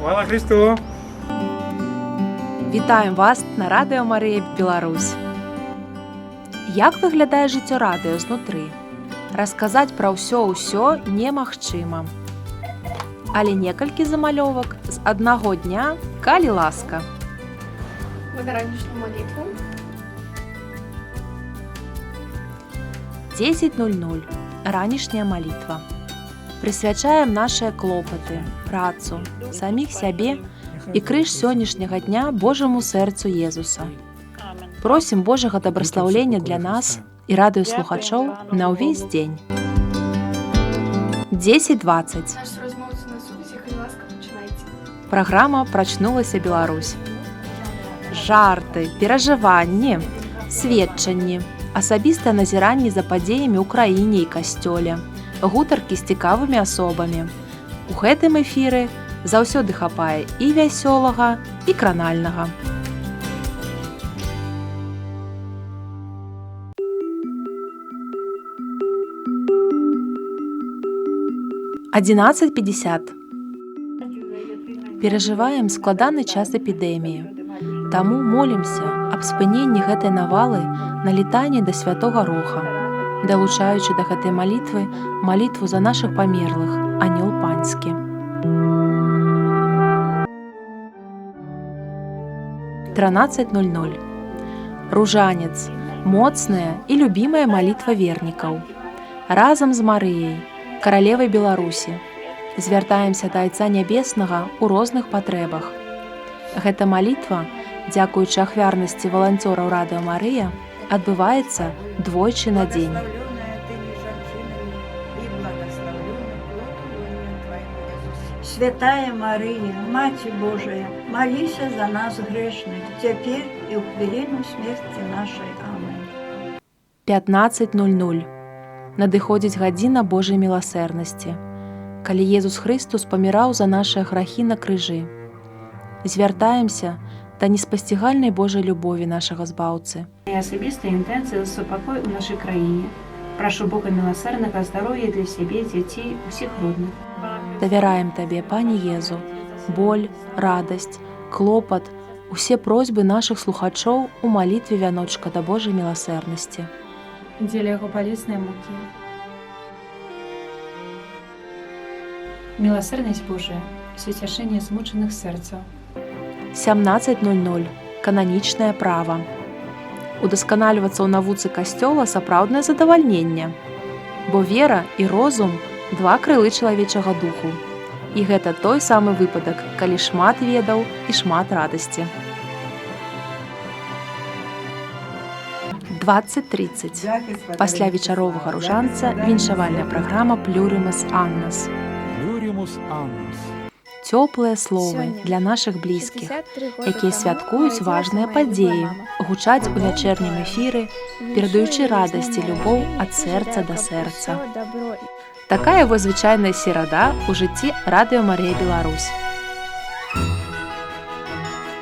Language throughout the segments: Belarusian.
Слава Христу! Вітаємо вас на Радіо Марія Біларусь. Як виглядає життя радіо знутры? Расказаць пра ўсё немагчыма. Але некалькі замалёвак з аднаго дня, калі ласка. Мы на ранішнюю молитву. 10:00. Ранішняя малітва. Прысвячаем нашыя клопаты, працу, саміх сябе і крыж сённяшняга дня Божаму сэрцу Езуса. Просім Божага дабраслаўлення для нас і радыёслухачоў на ўвесь дзень. 10:20. Наш розмовці на сувязі, хай ласка, починайте. Праграма «Прачнулася Беларусь». Жарты, перажыванні, сведчанні, асабістыя назіранні за падзеямі ў краіне і касцёле, гутаркі з цікавымі асобамі. У гэтым эфіры заўсёды хапае і вясёлага, і кранальнага. «11:50. Перажываем складаны час эпідэміі. Таму молімся аб спыненні гэтай навалы на літанні да святога Роха, далучаючы да гэтай малітвы малітву за нашых памерлых, анёл панскі. 13:00. Ружанец. Моцная і любімая малітва вернікаў. Разам з Марыяй, каралевай Беларусі, звяртаемся да Айца Нябеснага ў розных патрэбах. Гэта малітва, дзякуючы ахвярнасці валанцёраў Радыё Марыя, адбываецца двойчы на дзень. Святая Мария, Маці Божия, молися за нас грешных, теперь и в хвилину смерти нашей. Аминь. 15:00. Надыходзіць гадзіна Божай міласэрнасці, калі Езус Христус паміраў за нашыя грахі на крыжы. Звяртаемся да неспасцігальнай Божай любові нашага збаўцы. Моя асабістая інтэнцыя за супакой у нашай краіне. Прашу Бога міласэрнага здароўя для сябе, дзяцей, усіх родных. Давяраем Табе, Пане Езу, боль, радасць, клопат, усе просьбы нашых слухачоў у малітве вяночка да Божай міласэрнасці. Дзеля яго балеснай мукі. Міласэрнасць Божая, суцяшэнне змучаных сэрцаў. 17:00. Кананічнае права. Удасканальвацца ў навуцы касцёла сапраўднае задавальненне, бо вера і розум – два крылы чалавечага духу. І гэта той самы выпадак, калі шмат ведаў і шмат радасці. 20:30. Пасля вечаровага ружанца віншавальная праграма «Плюримус Аннас». Плюримус Аннус. Цёплыя словы для нашых блізкіх, якія святкуюць важныя падзеі, гучаць у вячэрнім эфіры, перадаючы радасць і любоў ад сэрца да сэрца. Такая вось звычайная серада ў жыцці Радыё Марыя Беларусь.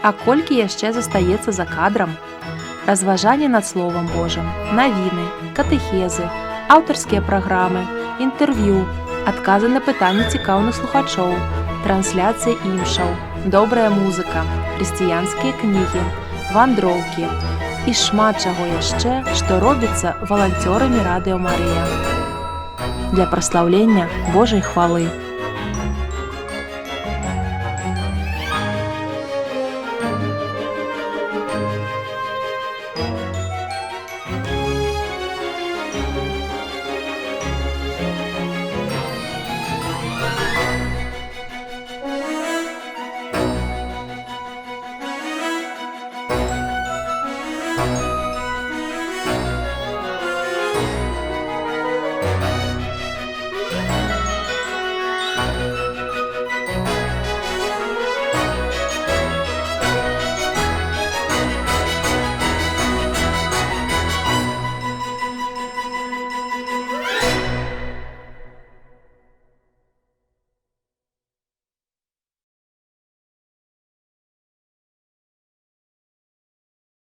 А колькі яшчэ застаецца за кадрам? Разважанне над Словам Божым, навіны, катэхезы, аўтарскія праграмы, інтэрв'ю, адказы на пытанні цікаўных слухачоў, трансляцыі імшаў, добрая музыка, хрысціянскія кнігі, вандроўкі і шмат чаго яшчэ, што робіцца валанцёрамі Радыё Марыя для праслаўлення Божай хвалы.